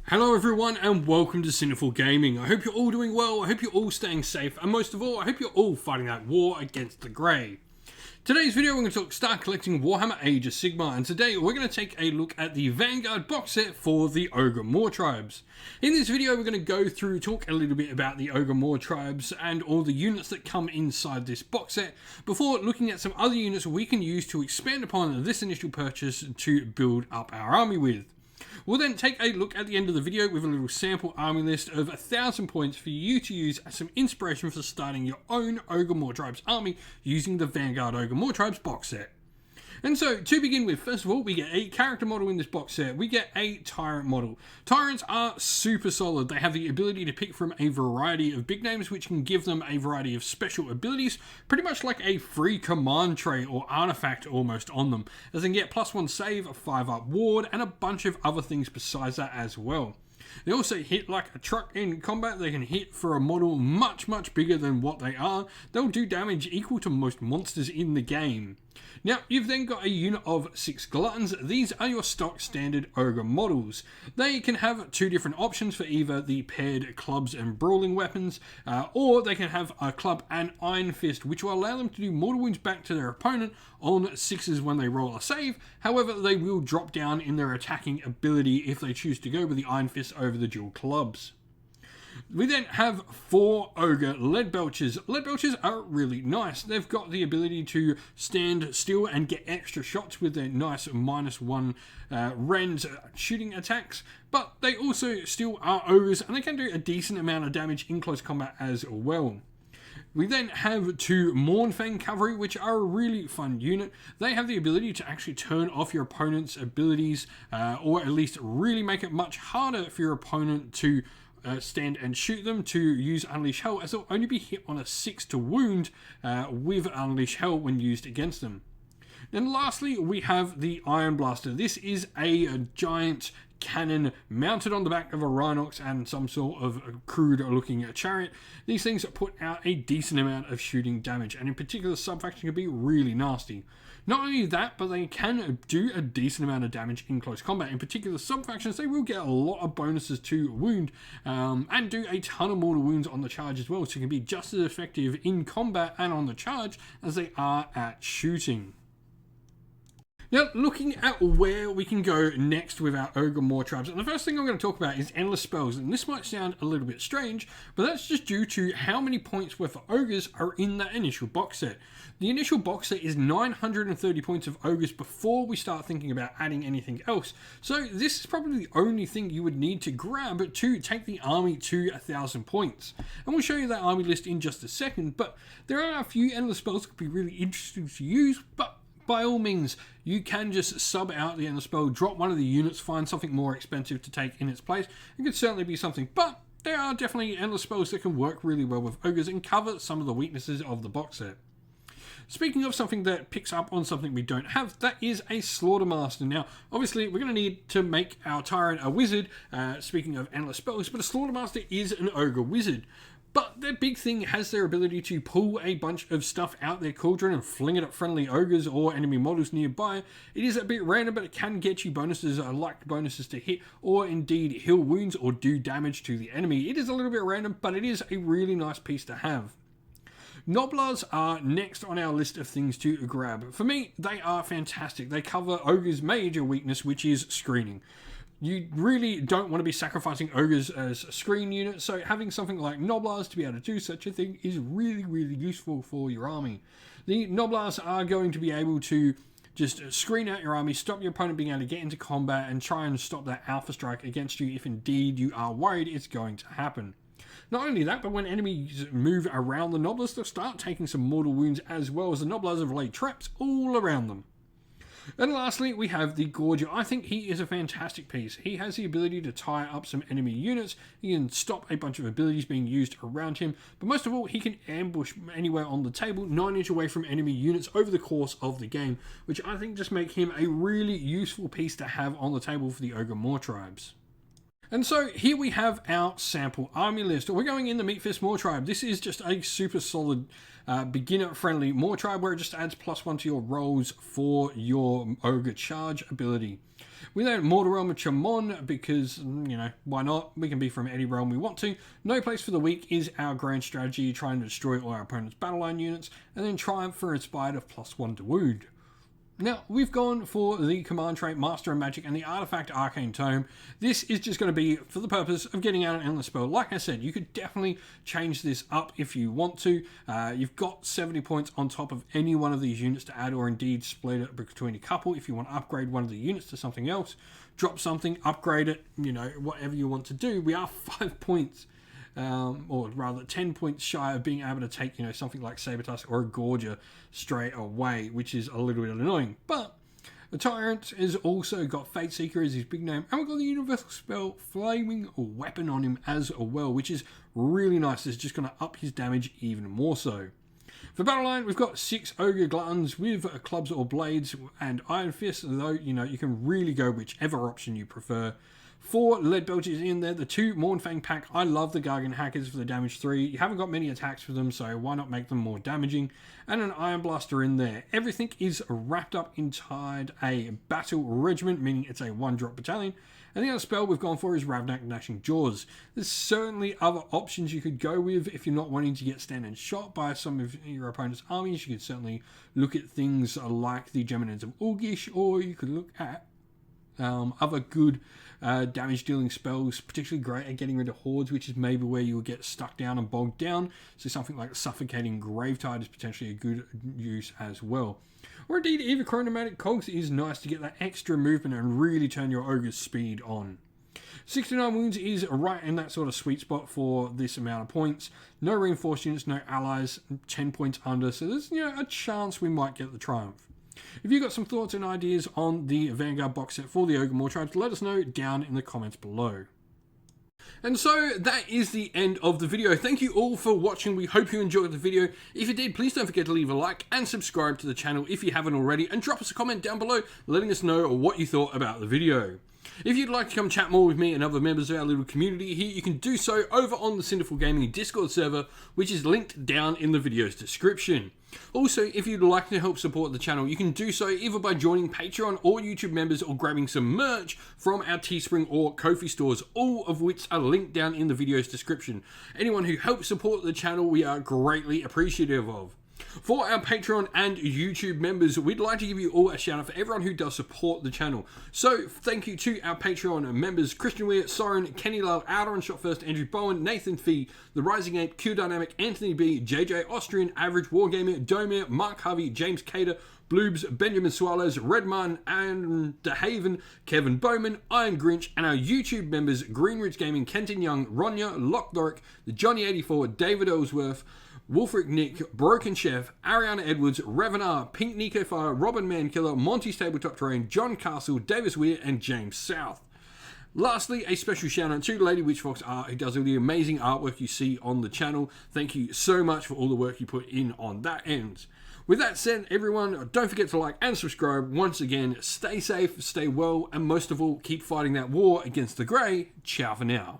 Hello everyone and welcome to Sinful Gaming. I hope you're all doing well, I hope you're all staying safe, and most of all, I hope you're all fighting that war against the Grey. Today's video we're going to start collecting Warhammer Age of Sigmar, and today we're going to take a look at the Vanguard box set for the Ogor Mawtribes. In this video we're going to go through, talk a little bit about the Ogor Mawtribes and all the units that come inside this box set, before looking at some other units we can use to expand upon this initial purchase to build up our army with. We'll then take a look at the end of the video with a little sample army list of 1,000 points for you to use as some inspiration for starting your own Ogor Mawtribes army using the Vanguard Ogor Mawtribes box set. And so, to begin with, first of all, we get a character model in this box set. We get a Tyrant model. Tyrants are super solid. They have the ability to pick from a variety of big names, which can give them a variety of special abilities, pretty much like a free command trait or artifact almost on them, as they can get +1 save, a 5-up ward, and a bunch of other things besides that as well. They also hit like a truck in combat. They can hit for a model much bigger than what they are. They'll do damage equal to most monsters in the game. Now, you've then got a unit of 6 Gluttons. These are your stock standard Ogre models. They can have two different options for either the paired clubs and brawling weapons, or they can have a club and Iron Fist, which will allow them to do mortal wounds back to their opponent on 6s when they roll a save. However, they will drop down in their attacking ability if they choose to go with the Iron Fist over the dual clubs. We then have 4 Ogre Lead Belchers. Lead Belchers are really nice. They've got the ability to stand still and get extra shots with their nice -1 rend shooting attacks, but they also still are ogres and they can do a decent amount of damage in close combat as well. We then have 2 Mournfang Cavalry, which are a really fun unit. They have the ability to actually turn off your opponent's abilities, or at least really make it much harder for your opponent to stand and shoot them, to use Unleash Hell, as they'll only be hit on a 6 to wound with Unleash Hell when used against them. Then lastly, we have the Iron Blaster. This is a giant cannon mounted on the back of a Rhinox and some sort of crude looking chariot. These things put out a decent amount of shooting damage, and in particular subfaction can be really nasty. Not only that, but they can do a decent amount of damage in close combat. In particular subfactions, they will get a lot of bonuses to wound, and do a ton of mortal wounds on the charge as well, so it can be just as effective in combat and on the charge as they are at shooting. Now, looking at where we can go next with our Ogor Mawtribes, and the first thing I'm going to talk about is endless spells, and this might sound a little bit strange, but that's just due to how many points worth of ogres are in that initial box set. The initial box set is 930 points of ogres before we start thinking about adding anything else, so this is probably the only thing you would need to grab to take the army to 1,000 points. And we'll show you that army list in just a second, but there are a few endless spells that could be really interesting to use, but by all means, you can just sub out the endless spell, drop one of the units, find something more expensive to take in its place. It could certainly be something, but there are definitely endless spells that can work really well with ogres and cover some of the weaknesses of the box set. Speaking of something that picks up on something we don't have, that is a Slaughtermaster. Now, obviously, we're going to need to make our Tyrant a wizard, speaking of endless spells, but a Slaughtermaster is an ogre wizard. But their big thing has their ability to pull a bunch of stuff out their cauldron and fling it at friendly ogres or enemy models nearby. It is a bit random, but it can get you bonuses, like bonuses to hit, or indeed heal wounds or do damage to the enemy. It is a little bit random, but it is a really nice piece to have. Gnoblars are next on our list of things to grab. For me, they are fantastic. They cover ogre's major weakness, which is screening. You really don't want to be sacrificing ogres as a screen unit, so having something like Gnoblars to be able to do such a thing is really useful for your army. The Gnoblars are going to be able to just screen out your army, stop your opponent being able to get into combat, and try and stop that alpha strike against you if indeed you are worried it's going to happen. Not only that, but when enemies move around the Gnoblars, they'll start taking some mortal wounds as well, as the Gnoblars have laid traps all around them. And lastly, we have the Gorger. I think he is a fantastic piece. He has the ability to tie up some enemy units. He can stop a bunch of abilities being used around him. But most of all, he can ambush anywhere on the table, 9 inches away from enemy units over the course of the game, which I think just make him a really useful piece to have on the table for the Ogor Mawtribes. And so here we have our sample army list. We're going in the Mithras Mawtribes. This is just a super solid beginner-friendly Mawtribe where it just adds +1 to your rolls for your ogre charge ability. We then Mortal Realm of Chamon because, you know, why not? We can be from any realm we want to. No Place for the Weak is our grand strategy, trying to destroy all our opponent's battle line units, and then Triumph for Inspired of +1 to wound. Now, we've gone for the command trait Master of Magic and the Artifact Arcane Tome. This is just going to be for the purpose of getting out an endless spell. Like I said, you could definitely change this up if you want to. You've got 70 points on top of any one of these units to add, or indeed split it between a couple if you want to upgrade one of the units to something else. Drop something, upgrade it, you know, whatever you want to do. We are 5 points. Or rather 10 points shy of being able to take, you know, something like Sabertusk or a Gorger straight away, which is a little bit annoying. But the Tyrant has also got Fate Seeker as his big name, and we've got the universal spell Flaming Weapon on him as well, which is really nice. It's just going to up his damage even more so. For Battle Line, we've got 6 Ogre Gluttons with clubs or blades and Iron Fists, though, you know, you can really go whichever option you prefer. 4 Lead Belches in there, the 2 Mournfang Pack. I love the Gargan Hackers for the damage 3. You haven't got many attacks for them, so why not make them more damaging? And an Iron Blaster in there. Everything is wrapped up inside a Battle Regiment, meaning it's a 1-drop battalion. And the other spell we've gone for is Ravnak Gnashing Jaws. There's certainly other options you could go with if you're not wanting to get stand and shot by some of your opponent's armies. You could certainly look at things like the Geminids of Ulgish, or you could look at other good damage dealing spells, particularly great at getting rid of hordes, which is maybe where you'll get stuck down and bogged down. So something like Suffocating Gravetide is potentially a good use as well. Or indeed, even Chronomatic Cogs is nice to get that extra movement and really turn your ogre's speed on. 69 wounds is right in that sort of sweet spot for this amount of points. No reinforced units, no allies, 10 points under, so there's, you know, a chance we might get the Triumph. If you've got some thoughts and ideas on the Vanguard box set for the Ogor Mawtribes, let us know down in the comments below. And so that is the end of the video. Thank you all for watching. We hope you enjoyed the video. If you did, please don't forget to leave a like and subscribe to the channel if you haven't already, and drop us a comment down below letting us know what you thought about the video. If you'd like to come chat more with me and other members of our little community here, you can do so over on the Sinful Gaming Discord server, which is linked down in the video's description. Also, if you'd like to help support the channel, you can do so either by joining Patreon or YouTube members, or grabbing some merch from our Teespring or Ko-fi stores, all of which are linked down in the video's description. Anyone who helps support the channel, we are greatly appreciative of. For our Patreon and YouTube members, we'd like to give you all a shout out for everyone who does support the channel. So thank you to our Patreon members: Christian Weir, Soren, Kenny Love, Outer and Shot First, Andrew Bowen, Nathan Fee, The Rising Ape, Q Dynamic, Anthony B, JJ Austrian, Average Wargamer, Domir, Mark Harvey, James Cater, Bloobs, Benjamin Swallows, Redman, and DeHaven, Kevin Bowman, Iron Grinch, and our YouTube members: Greenridge Gaming, Kenton Young, Ronya, Lockdoric, the Johnny84, David Ellsworth, Wolfric Nick, Broken Chef, Ariana Edwards, Revenar, Pink Nico Fire, Robin Mankiller, Monty's Tabletop Terrain, John Castle, Davis Weir, and James South. Lastly, a special shout out to Lady Witchfox Art, who does all the amazing artwork you see on the channel. Thank you so much for all the work you put in on that end. With that said, everyone, don't forget to like and subscribe. Once again, stay safe, stay well, and most of all, keep fighting that war against the Grey. Ciao for now.